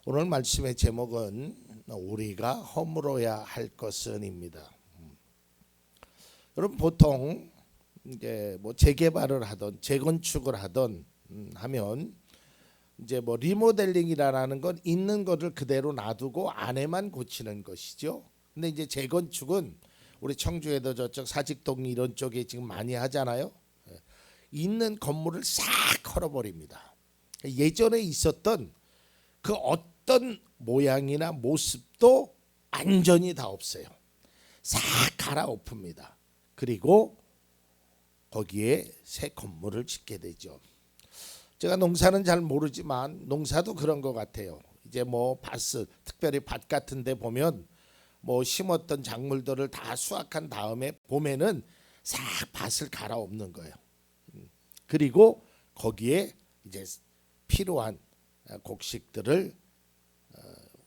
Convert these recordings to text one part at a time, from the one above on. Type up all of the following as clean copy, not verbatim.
오늘 말씀의 제목은 우리가 허물어야 할 것은입니다. 여러분 보통 이제 뭐 재개발을 하던 재건축을 하던 하면 이제 뭐 리모델링이라는 건 있는 거를 그대로 놔두고 안에만 고치는 것이죠. 근데 이제 재건축은 우리 청주에도 저쪽 사직동 이런 쪽에 지금 많이 하잖아요. 있는 건물을 싹 헐어버립니다. 예전에 있었던 그 어떤 모양이나 모습도 완전히 다 없어요. 싹 갈아엎습니다. 그리고 거기에 새 건물을 짓게 되죠. 제가 농사는 잘 모르지만 농사도 그런 것 같아요. 이제 뭐 밭을 특별히 밭 같은 데 보면 뭐 심었던 작물들을 다 수확한 다음에 봄에는 싹 밭을 갈아엎는 거예요. 그리고 거기에 이제 필요한 곡식들을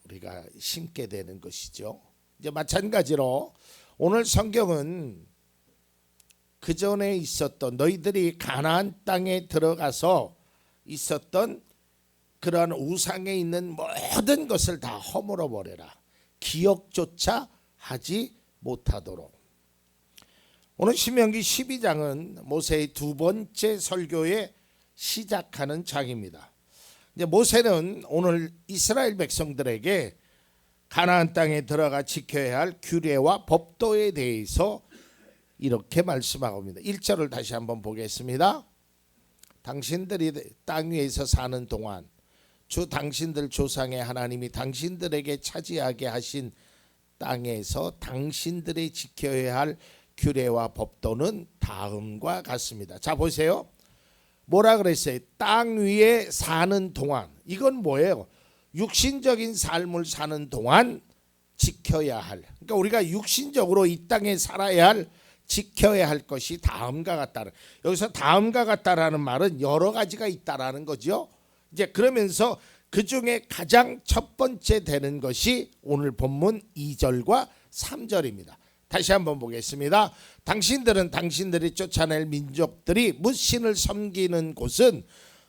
우리가 심게 되는 것이죠. 이제 마찬가지로 오늘 성경은 그 전에 있었던 너희들이 가나안 땅에 들어가서 있었던 그러한 우상에 있는 모든 것을 다 허물어 버려라. 기억조차 하지 못하도록. 오늘 신명기 12장은 모세의 두 번째 설교에 시작하는 장입니다. 이제 모세는 오늘 이스라엘 백성들에게 가나안 땅에 들어가 지켜야 할 규례와 법도에 대해서 이렇게 말씀하고 있습니다. 1절을 다시 한번 보겠습니다. 당신들이 땅 위에서 사는 동안 주 당신들 조상의 하나님이 당신들에게 차지하게 하신 땅에서 당신들이 지켜야 할 규례와 법도는 다음과 같습니다. 자 보세요. 뭐라 그랬어요? 땅 위에 사는 동안. 이건 뭐예요? 육신적인 삶을 사는 동안 지켜야 할. 그러니까 우리가 육신적으로 이 땅에 살아야 할 지켜야 할 것이 다음과 같다. 여기서 다음과 같다라는 말은 여러 가지가 있다라는 거죠. 이제 그러면서 그 중에 가장 첫 번째 되는 것이 오늘 본문 2절과 3절입니다. 다시 한번 보겠습니다. 당신들은 당신들이 쫓아낼 민족들이 뭇신을 섬기는 곳은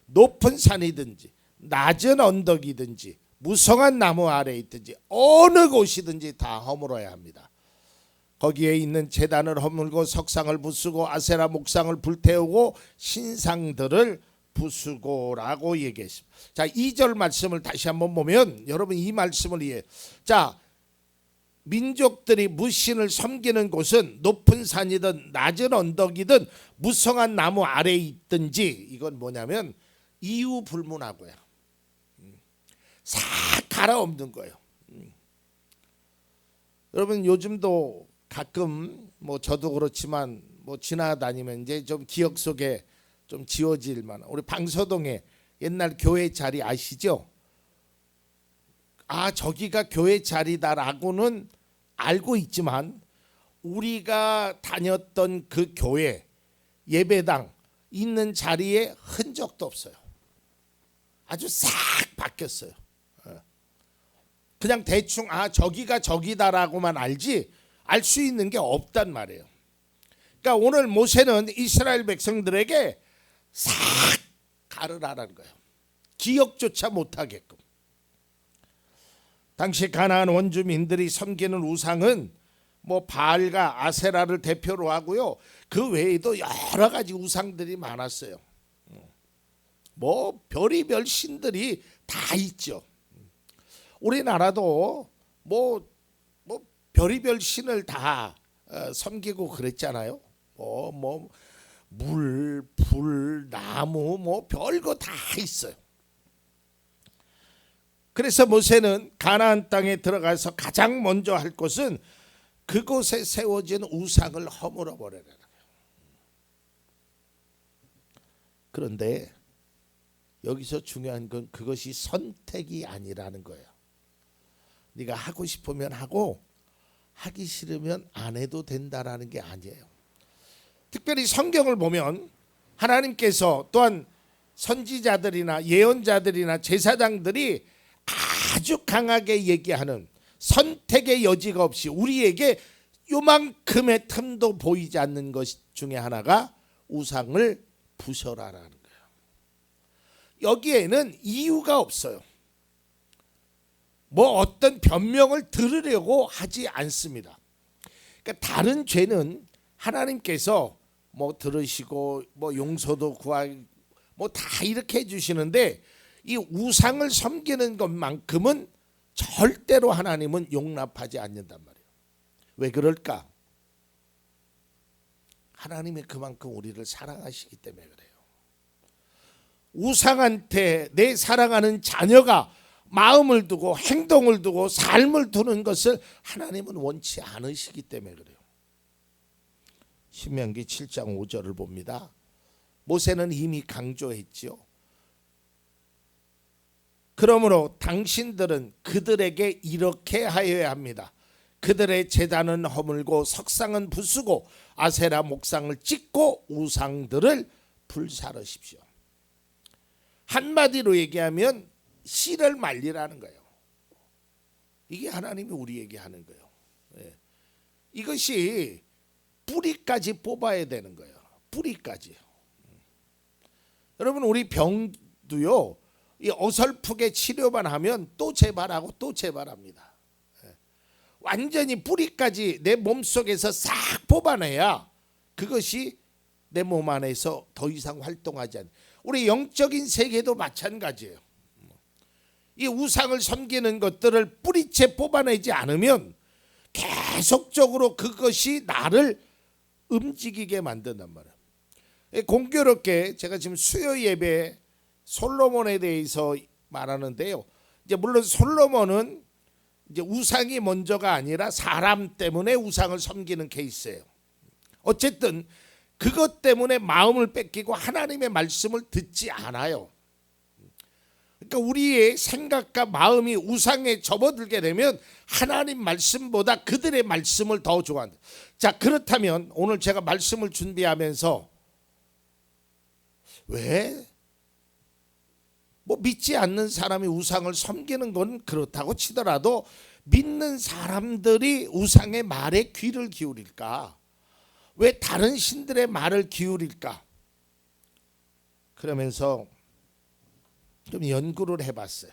높은 산이든지 낮은 언덕이든지 무성한 나무 아래에 있든지 어느 곳이든지 다 허물어야 합니다. 거기에 있는 제단을 허물고 석상을 부수고 아세라 목상을 불태우고 신상들을 부수고라고 얘기했습니다. 자, 2절 말씀을 다시 한번 보면 여러분 이 말씀을 이해해요. 자, 민족들이 뭇신을 섬기는 곳은 높은 산이든 낮은 언덕이든 무성한 나무 아래에 있든지 이건 뭐냐면 이유 불문하고요. 싹 갈아엎는 거예요. 여러분 요즘도 가끔 뭐 저도 그렇지만 뭐 지나다니면 이제 좀 기억 속에 좀 지워질 만한 우리 방서동에 옛날 교회 자리 아시죠? 아 저기가 교회 자리다라고는 알고 있지만 우리가 다녔던 그 교회 예배당 있는 자리에 흔적도 없어요. 아주 싹 바뀌었어요. 그냥 대충 아 저기가 저기다라고만 알지 알 수 있는 게 없단 말이에요. 그러니까 오늘 모세는 이스라엘 백성들에게 싹 가르라라는 거예요. 기억조차 못하게끔. 당시 가나안 원주민들이 섬기는 우상은 뭐 바알과 아세라를 대표로 하고요. 그 외에도 여러 가지 우상들이 많았어요. 뭐 별의별 신들이 다 있죠. 우리나라도 뭐 별의별 신을 다 섬기고 그랬잖아요. 물, 불, 나무 뭐 별거 다 있어요. 그래서 모세는 가나안 땅에 들어가서 가장 먼저 할 것은 그곳에 세워진 우상을 허물어 버리라는 거예요. 그런데 여기서 중요한 건 그것이 선택이 아니라는 거예요. 네가 하고 싶으면 하고 하기 싫으면 안 해도 된다라는 게 아니에요. 특별히 성경을 보면 하나님께서 또한 선지자들이나 예언자들이나 제사장들이 아주 강하게 얘기하는 선택의 여지가 없이 우리에게 요만큼의 틈도 보이지 않는 것 중에 하나가 우상을 부셔라라는 거예요. 여기에는 이유가 없어요. 뭐 어떤 변명을 들으려고 하지 않습니다. 그러니까 다른 죄는 하나님께서 뭐 들으시고 뭐 용서도 구하고 뭐 다 이렇게 해주시는데 이 우상을 섬기는 것만큼은 절대로 하나님은 용납하지 않는단 말이에요. 왜 그럴까? 하나님이 그만큼 우리를 사랑하시기 때문에 그래요. 우상한테 내 사랑하는 자녀가 마음을 두고 행동을 두고 삶을 두는 것을 하나님은 원치 않으시기 때문에 그래요. 신명기 7장 5절을 봅니다. 모세는 이미 강조했지요. 그러므로 당신들은 그들에게 이렇게 하여야 합니다. 그들의 제단은 허물고 석상은 부수고 아세라 목상을 찍고 우상들을 불사르십시오. 한마디로 얘기하면 씨를 말리라는 거예요. 이게 하나님이 우리에게 하는 거예요. 이것이 뿌리까지 뽑아야 되는 거예요. 뿌리까지. 여러분 우리 병도요. 이 어설프게 치료만 하면 또 재발하고 또 재발합니다. 완전히 뿌리까지 내 몸속에서 싹 뽑아내야 그것이 내 몸 안에서 더 이상 활동하지 않는. 우리 영적인 세계도 마찬가지예요. 이 우상을 섬기는 것들을 뿌리채 뽑아내지 않으면 계속적으로 그것이 나를 움직이게 만든단 말이에요. 공교롭게 제가 지금 수요 예배 솔로몬에 대해서 말하는데요. 이제 물론 솔로몬은 이제 우상이 먼저가 아니라 사람 때문에 우상을 섬기는 케이스예요. 어쨌든 그것 때문에 마음을 뺏기고 하나님의 말씀을 듣지 않아요. 그러니까 우리의 생각과 마음이 우상에 접어들게 되면 하나님 말씀보다 그들의 말씀을 더 좋아한다. 자, 그렇다면 오늘 제가 말씀을 준비하면서 왜 뭐 믿지 않는 사람이 우상을 섬기는 건 그렇다고 치더라도 믿는 사람들이 우상의 말에 귀를 기울일까? 왜 다른 신들의 말을 기울일까? 그러면서 좀 연구를 해봤어요.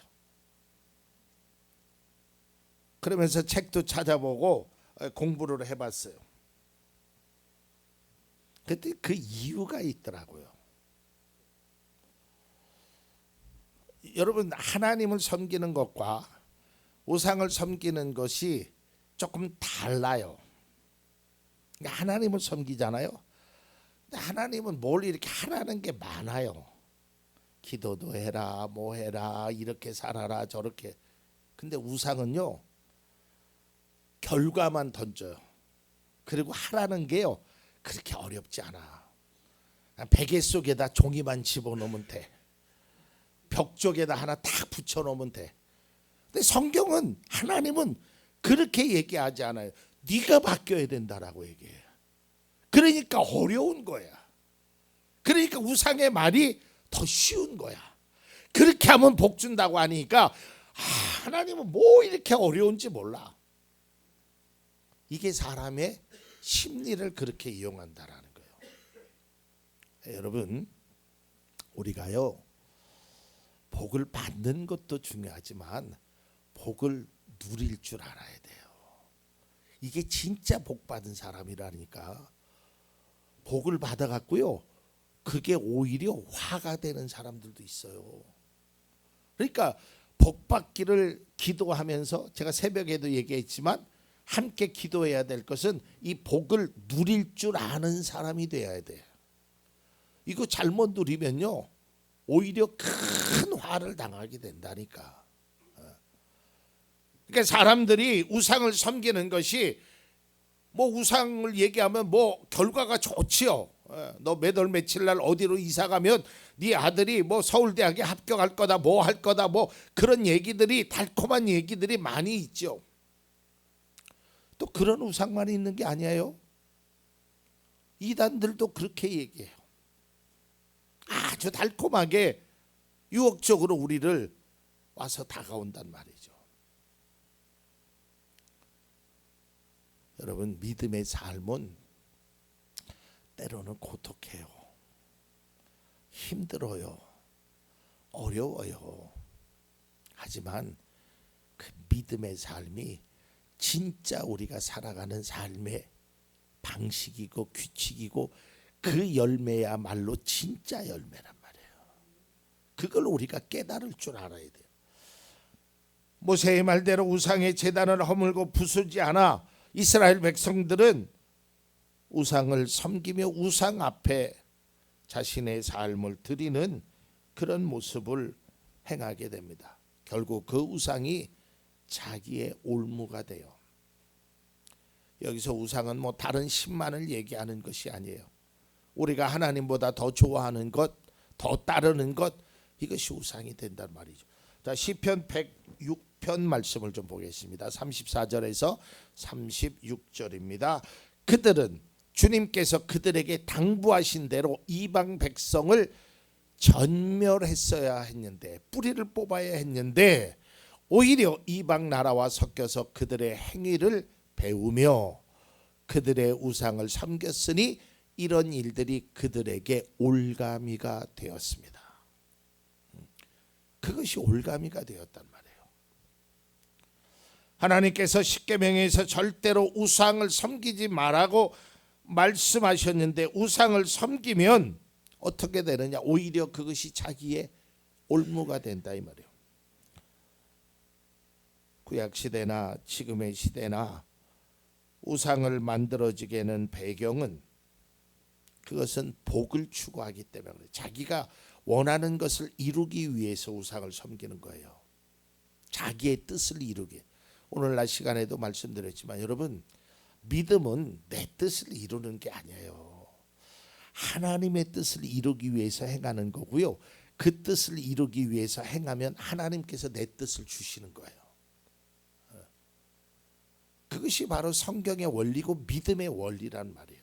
그러면서 책도 찾아보고 공부를 해봤어요. 그때 그 이유가 있더라고요. 여러분 하나님을 섬기는 것과 우상을 섬기는 것이 조금 달라요. 하나님을 섬기잖아요. 하나님은 뭘 이렇게 하라는 게 많아요. 기도도 해라, 뭐 해라, 이렇게 살아라, 저렇게. 근데 우상은요, 결과만 던져요. 그리고 하라는 게요, 그렇게 어렵지 않아. 베개 속에다 종이만 집어넣으면 돼. 벽 쪽에다 하나 탁 붙여놓으면 돼. 근데 성경은 하나님은 그렇게 얘기하지 않아요. 네가 바뀌어야 된다라고 얘기해요. 그러니까 어려운 거야. 그러니까 우상의 말이 더 쉬운 거야. 그렇게 하면 복 준다고 하니까 하나님은 뭐 이렇게 어려운지 몰라. 이게 사람의 심리를 그렇게 이용한다라는 거예요. 여러분 우리가요 복을 받는 것도 중요하지만 복을 누릴 줄 알아야 돼요. 이게 진짜 복 받은 사람이라니까. 복을 받아갖고요 그게 오히려 화가 되는 사람들도 있어요. 그러니까 복 받기를 기도하면서 제가 새벽에도 얘기했지만 함께 기도해야 될 것은 이 복을 누릴 줄 아는 사람이 돼야 돼. 이거 잘못 누리면요 오히려 큰 화를 당하게 된다니까. 그러니까 사람들이 우상을 섬기는 것이 뭐 우상을 얘기하면 뭐 결과가 좋지요. 너 몇 월 며칠 날 어디로 이사 가면 네 아들이 뭐 서울대학에 합격할 거다 뭐 할 거다 뭐 그런 얘기들이 달콤한 얘기들이 많이 있죠. 또 그런 우상만 있는 게 아니에요. 이단들도 그렇게 얘기해요. 아주 달콤하게 유혹적으로 우리를 와서 다가온단 말이죠. 여러분 믿음의 삶은 때로는 고독해요. 힘들어요. 어려워요. 하지만 그 믿음의 삶이 진짜 우리가 살아가는 삶의 방식이고 규칙이고 그 열매야말로 진짜 열매란 말이에요. 그걸 우리가 깨달을 줄 알아야 돼요. 모세의 말대로 우상의 제단을 허물고 부수지 않아 이스라엘 백성들은 우상을 섬기며 우상 앞에 자신의 삶을 드리는 그런 모습을 행하게 됩니다. 결국 그 우상이 자기의 올무가 돼요. 여기서 우상은 뭐 다른 신만을 얘기하는 것이 아니에요. 우리가 하나님보다 더 좋아하는 것, 더 따르는 것, 이것이 우상이 된단 말이죠. 자, 시편 106편 말씀을 좀 보겠습니다. 34절에서 36절입니다. 그들은 주님께서 그들에게 당부하신 대로 이방 백성을 전멸했어야 했는데, 뿌리를 뽑아야 했는데 오히려 이방 나라와 섞여서 그들의 행위를 배우며 그들의 우상을 섬겼으니 이런 일들이 그들에게 올가미가 되었습니다. 그것이 올가미가 되었단 말이에요. 하나님께서 십계명에서 절대로 우상을 섬기지 말라고 말씀하셨는데 우상을 섬기면 어떻게 되느냐? 오히려 그것이 자기의 올무가 된다 이 말이에요. 구약 시대나 지금의 시대나 우상을 만들어지게는 배경은 그것은 복을 추구하기 때문에 자기가 원하는 것을 이루기 위해서 우상을 섬기는 거예요. 자기의 뜻을 이루기. 오늘날 시간에도 말씀드렸지만 여러분, 믿음은 내 뜻을 이루는 게 아니에요. 하나님의 뜻을 이루기 위해서 행하는 거고요. 그 뜻을 이루기 위해서 행하면 하나님께서 내 뜻을 주시는 거예요. 그것이 바로 성경의 원리고 믿음의 원리란 말이에요.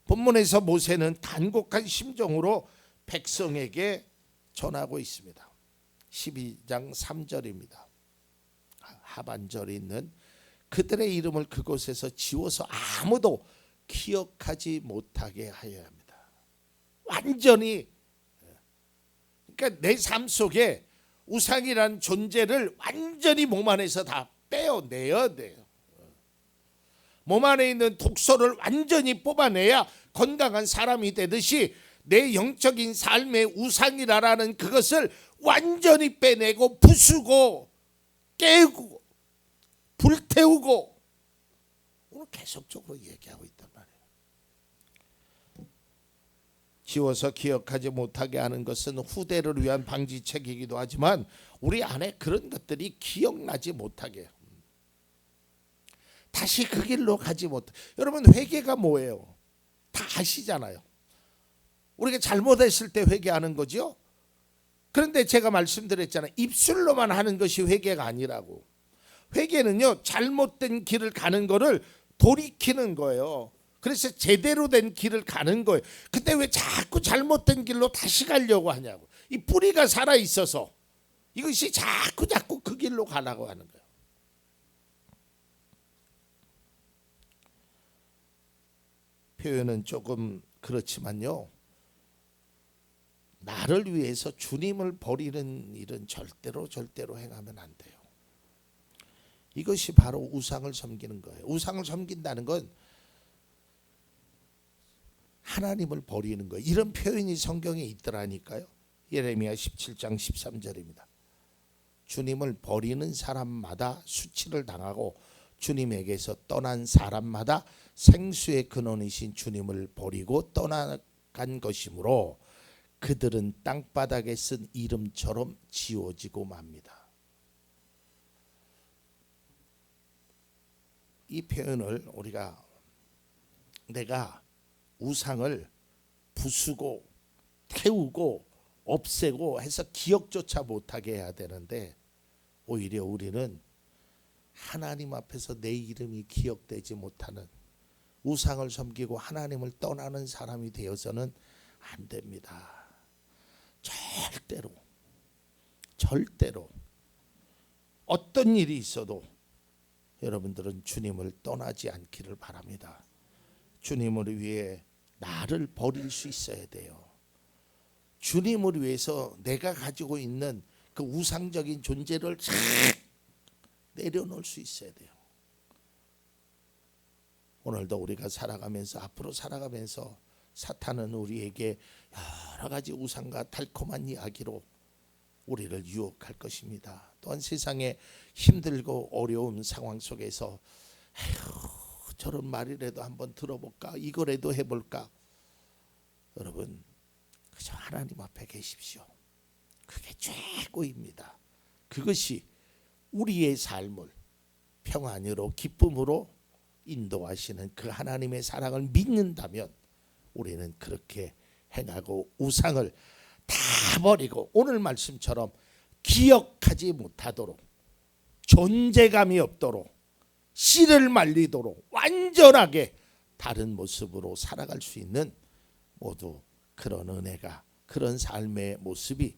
본문에서 모세는 간곡한 심정으로 백성에게 전하고 있습니다. 12장 3절입니다. 하반절에 있는 그들의 이름을 그곳에서 지워서 아무도 기억하지 못하게 하여야 합니다. 완전히, 그러니까 내 삶 속에 우상이란 존재를 완전히 몸 안에서 다 빼어내야 돼요. 몸 안에 있는 독소를 완전히 뽑아내야 건강한 사람이 되듯이 내 영적인 삶의 우상이라는 그것을 완전히 빼내고 부수고 깨우고 불태우고 오늘 계속적으로 얘기하고 있단 말이에요. 지워서 기억하지 못하게 하는 것은 후대를 위한 방지책이기도 하지만 우리 안에 그런 것들이 기억나지 못하게, 다시 그 길로 가지 못해. 여러분, 회개가 뭐예요? 다 아시잖아요. 우리가 잘못했을 때 회개하는 거죠. 그런데 제가 말씀드렸잖아요. 입술로만 하는 것이 회개가 아니라고. 회개는요, 잘못된 길을 가는 거를 돌이키는 거예요. 그래서 제대로 된 길을 가는 거예요. 근데 왜 자꾸 잘못된 길로 다시 가려고 하냐고. 이 뿌리가 살아 있어서 이것이 자꾸 그 길로 가려고 하는 거예요. 표현은 조금 그렇지만요, 나를 위해서 주님을 버리는 일은 절대로 행하면 안 돼요. 이것이 바로 우상을 섬기는 거예요. 우상을 섬긴다는 건 하나님을 버리는 거예요. 이런 표현이 성경에 있더라니까요. 예레미야 17장 13절입니다. 주님을 버리는 사람마다 수치를 당하고 주님에게서 떠난 사람마다 생수의 근원이신 주님을 버리고 떠나간 것이므로 그들은 땅바닥에 쓴 이름처럼 지워지고 맙니다. 이 표현을 우리가 내가 우상을 부수고 태우고 없애고 해서 기억조차 못하게 해야 되는데 오히려 우리는 하나님 앞에서 내 이름이 기억되지 못하는 우상을 섬기고 하나님을 떠나는 사람이 되어서는 안 됩니다. 절대로 어떤 일이 있어도 여러분들은 주님을 떠나지 않기를 바랍니다. 주님을 위해 나를 버릴 수 있어야 돼요. 주님을 위해서 내가 가지고 있는 그 우상적인 존재를 싹 내려놓을 수 있어야 돼요. 오늘도 우리가 살아가면서 앞으로 살아가면서 사탄은 우리에게 여러 가지 우상과 달콤한 이야기로 우리를 유혹할 것입니다. 또한 세상에 힘들고 어려운 상황 속에서 에휴, 저런 말이라도 한번 들어볼까, 이거라도 해볼까. 여러분 그저 하나님 앞에 계십시오. 그게 최고입니다. 그것이 우리의 삶을 평안으로 기쁨으로 인도하시는 그 하나님의 사랑을 믿는다면 우리는 그렇게 행하고 우상을 다 버리고 오늘 말씀처럼 기억하지 못하도록, 존재감이 없도록, 씨를 말리도록 완전하게 다른 모습으로 살아갈 수 있는 모두 그런 은혜가, 그런 삶의 모습이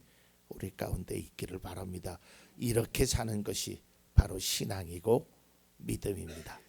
우리 가운데 있기를 바랍니다. 이렇게 사는 것이 바로 신앙이고 믿음입니다.